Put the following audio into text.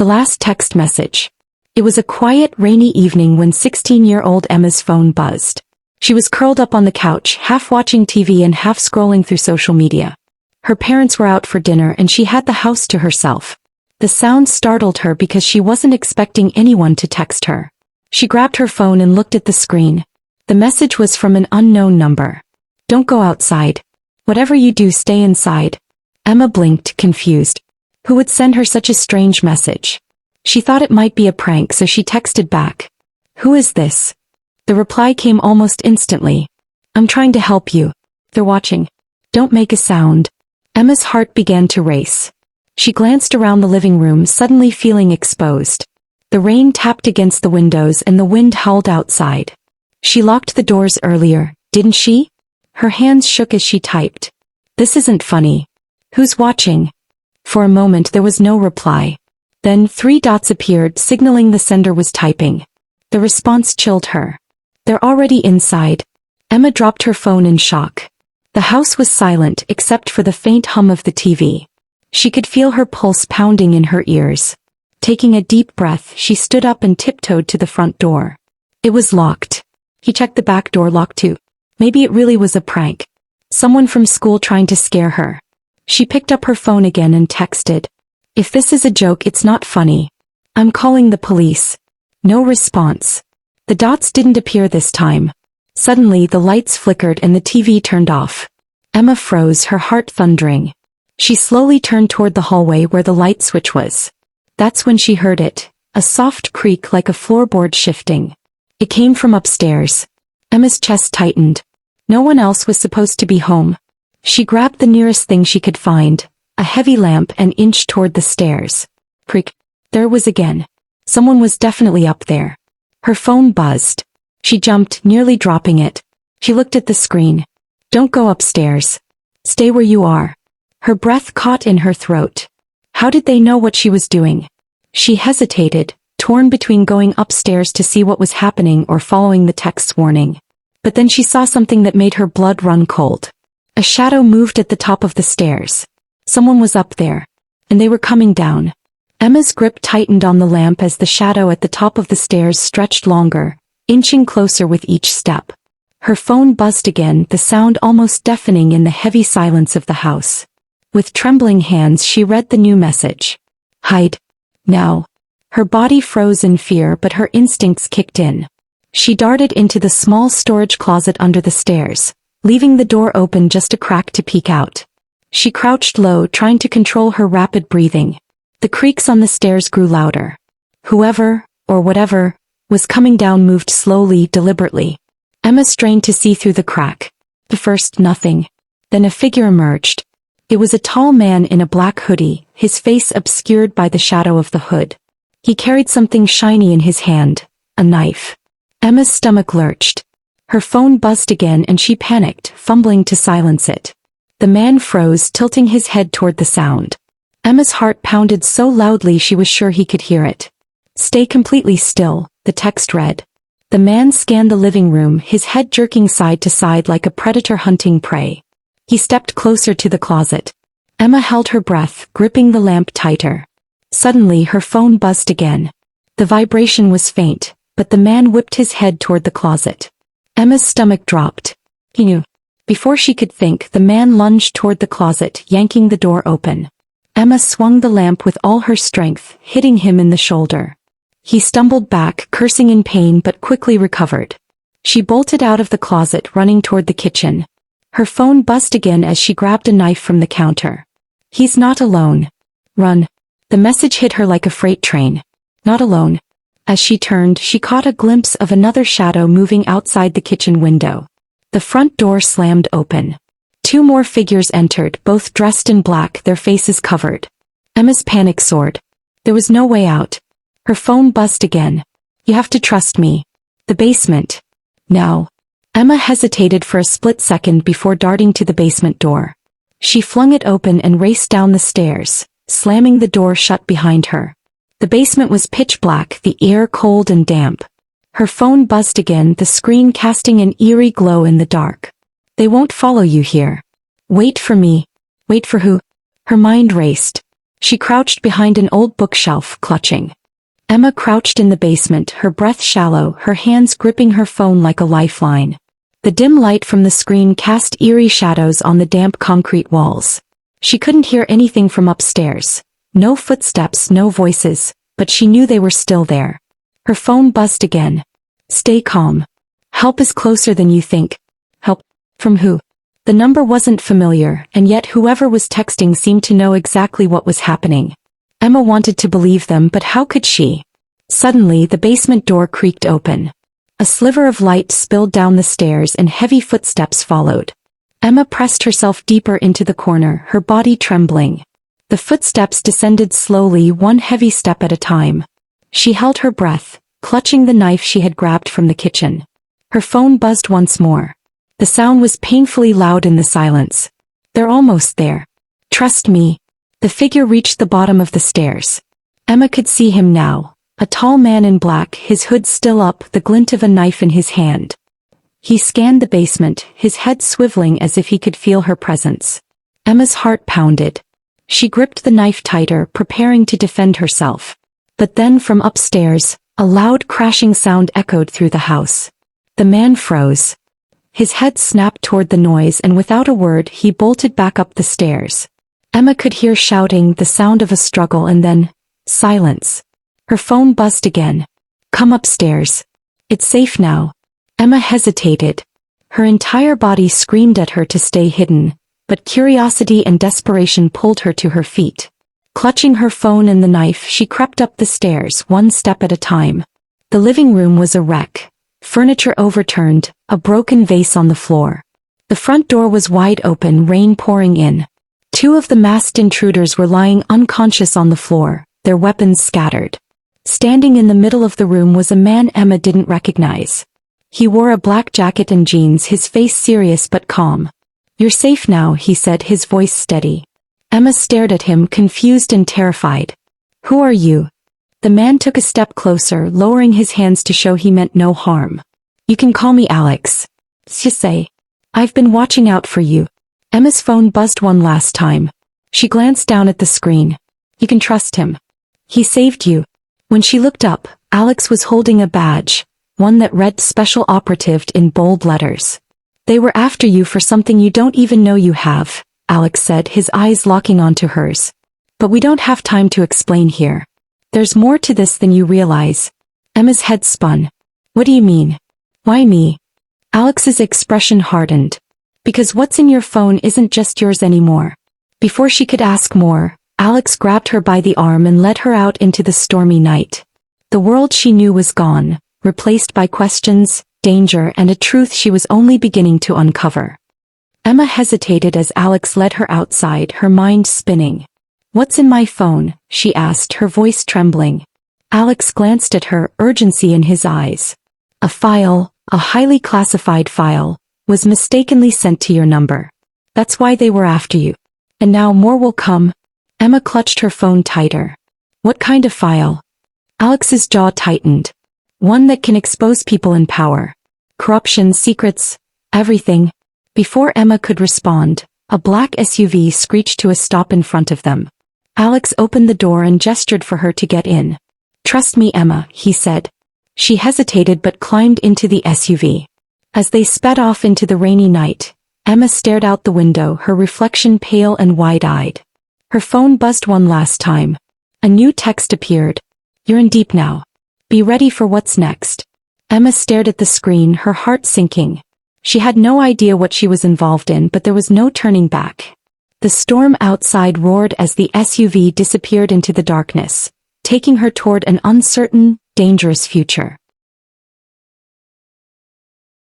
The last text message. It was a quiet, rainy evening when 16-year-old Emma's phone buzzed. She was curled up on the couch, half watching TV and half scrolling through social media. Her parents were out for dinner and she had the house to herself. The sound startled her because she wasn't expecting anyone to text her. She grabbed her phone and looked at the screen. The message was from an unknown number. "Don't go outside. Whatever you do, stay inside." Emma blinked, confused. Who would send her such a strange message? She thought it might be a prank, so she texted back. "Who is this?" The reply came almost instantly. "I'm trying to help you. They're watching. Don't make a sound." Emma's heart began to race. She glanced around the living room, suddenly feeling exposed. The rain tapped against the windows and the wind howled outside. She locked the doors earlier, didn't she? Her hands shook as she typed. "This isn't funny. Who's watching?" For a moment there was no reply. Then 3 dots appeared, signaling the sender was typing. The response chilled her. "They're already inside." Emma dropped her phone in shock. The house was silent except for the faint hum of the TV. She could feel her pulse pounding in her ears. Taking a deep breath, she stood up and tiptoed to the front door. It was locked. He checked the back door lock too. Maybe it really was a prank. Someone from school trying to scare her. She picked up her phone again and texted. "If this is a joke, it's not funny. I'm calling the police." No response. The dots didn't appear this time. Suddenly the lights flickered and the TV turned off. Emma froze, her heart thundering. She slowly turned toward the hallway where the light switch was. That's when she heard it, a soft creak like a floorboard shifting. It came from upstairs. Emma's chest tightened. No one else was supposed to be home. She grabbed the nearest thing she could find, a heavy lamp, and inched toward the stairs. Creak. There it was again. Someone was definitely up there. Her phone buzzed. She jumped, nearly dropping it. She looked at the screen. "Don't go upstairs. Stay where you are." Her breath caught in her throat. How did they know what she was doing? She hesitated, torn between going upstairs to see what was happening or following the text's warning. But then she saw something that made her blood run cold. A shadow moved at the top of the stairs. Someone was up there. And they were coming down. Emma's grip tightened on the lamp as the shadow at the top of the stairs stretched longer, inching closer with each step. Her phone buzzed again, the sound almost deafening in the heavy silence of the house. With trembling hands she read the new message. "Hide. Now." Her body froze in fear, but her instincts kicked in. She darted into the small storage closet under the stairs, leaving the door open just a crack to peek out. She crouched low, trying to control her rapid breathing. The creaks on the stairs grew louder. Whoever, or whatever, was coming down moved slowly, deliberately. Emma strained to see through the crack. At first nothing. Then a figure emerged. It was a tall man in a black hoodie, his face obscured by the shadow of the hood. He carried something shiny in his hand, a knife. Emma's stomach lurched. Her phone buzzed again and she panicked, fumbling to silence it. The man froze, tilting his head toward the sound. Emma's heart pounded so loudly she was sure he could hear it. "Stay completely still," the text read. The man scanned the living room, his head jerking side to side like a predator hunting prey. He stepped closer to the closet. Emma held her breath, gripping the lamp tighter. Suddenly her phone buzzed again. The vibration was faint, but the man whipped his head toward the closet. Emma's stomach dropped. He knew. Before she could think, the man lunged toward the closet, yanking the door open. Emma swung the lamp with all her strength, hitting him in the shoulder. He stumbled back, cursing in pain, but quickly recovered. She bolted out of the closet, running toward the kitchen. Her phone buzzed again as she grabbed a knife from the counter. "He's not alone. Run." The message hit her like a freight train. Not alone. As she turned, she caught a glimpse of another shadow moving outside the kitchen window. The front door slammed open. 2 more figures entered, both dressed in black, their faces covered. Emma's panic soared. There was no way out. Her phone buzzed again. "You have to trust me. The basement. Now." Emma hesitated for a split second before darting to the basement door. She flung it open and raced down the stairs, slamming the door shut behind her. The basement was pitch black, the air cold and damp. Her phone buzzed again, the screen casting an eerie glow in the dark. "They won't follow you here. Wait for me." Wait for who? Her mind raced. She crouched behind an old bookshelf, clutching. Emma crouched in the basement, her breath shallow, her hands gripping her phone like a lifeline. The dim light from the screen cast eerie shadows on the damp concrete walls. She couldn't hear anything from upstairs. No footsteps, no voices, but she knew they were still there. Her phone buzzed again. Stay calm. Help is closer than you think. Help? From who? The number wasn't familiar, and yet whoever was texting seemed to know exactly what was happening. Emma wanted to believe them, but how could she? Suddenly, the basement door creaked open. A sliver of light spilled down the stairs and heavy footsteps followed. Emma pressed herself deeper into the corner, her body trembling. The footsteps descended slowly, one heavy step at a time. She held her breath, clutching the knife she had grabbed from the kitchen. Her phone buzzed once more. The sound was painfully loud in the silence. They're almost there. Trust me. The figure reached the bottom of the stairs. Emma could see him now. A tall man in black, his hood still up, the glint of a knife in his hand. He scanned the basement, his head swiveling as if he could feel her presence. Emma's heart pounded. She gripped the knife tighter, preparing to defend herself. But then from upstairs, a loud crashing sound echoed through the house. The man froze. His head snapped toward the noise, and without a word he bolted back up the stairs. Emma could hear shouting, the sound of a struggle, and then silence. Her phone buzzed again. Come upstairs. It's safe now. Emma hesitated. Her entire body screamed at her to stay hidden, but curiosity and desperation pulled her to her feet. Clutching her phone and the knife, she crept up the stairs, one step at a time. The living room was a wreck. Furniture overturned, a broken vase on the floor. The front door was wide open, rain pouring in. Two of the masked intruders were lying unconscious on the floor, their weapons scattered. Standing in the middle of the room was a man Emma didn't recognize. He wore a black jacket and jeans, his face serious but calm. You're safe now, he said, his voice steady. Emma stared at him, confused and terrified. Who are you? The man took a step closer, lowering his hands to show he meant no harm. You can call me Alex. Say. I've been watching out for you. Emma's phone buzzed one last time. She glanced down at the screen. You can trust him. He saved you. When she looked up, Alex was holding a badge, one that read Special Operative in bold letters. They were after you for something you don't even know you have, Alex said, his eyes locking onto hers. But we don't have time to explain here. There's more to this than you realize. Emma's head spun. What do you mean? Why me? Alex's expression hardened. Because what's in your phone isn't just yours anymore. Before she could ask more, Alex grabbed her by the arm and led her out into the stormy night. The world she knew was gone, replaced by questions, danger, and a truth she was only beginning to uncover. Emma hesitated as Alex led her outside, her mind spinning. What's in my phone? She asked, her voice trembling. Alex glanced at her, urgency in his eyes. A file, a highly classified file, was mistakenly sent to your number. That's why they were after you. And now more will come. Emma clutched her phone tighter. What kind of file? Alex's jaw tightened. One that can expose people in power. Corruption, secrets, everything. Before Emma could respond, a black SUV screeched to a stop in front of them. Alex opened the door and gestured for her to get in. Trust me, Emma, he said. She hesitated but climbed into the SUV. As they sped off into the rainy night, Emma stared out the window, her reflection pale and wide-eyed. Her phone buzzed one last time. A new text appeared. You're in deep now. Be ready for what's next. Emma stared at the screen, her heart sinking. She had no idea what she was involved in, but there was no turning back. The storm outside roared as the SUV disappeared into the darkness, taking her toward an uncertain, dangerous future.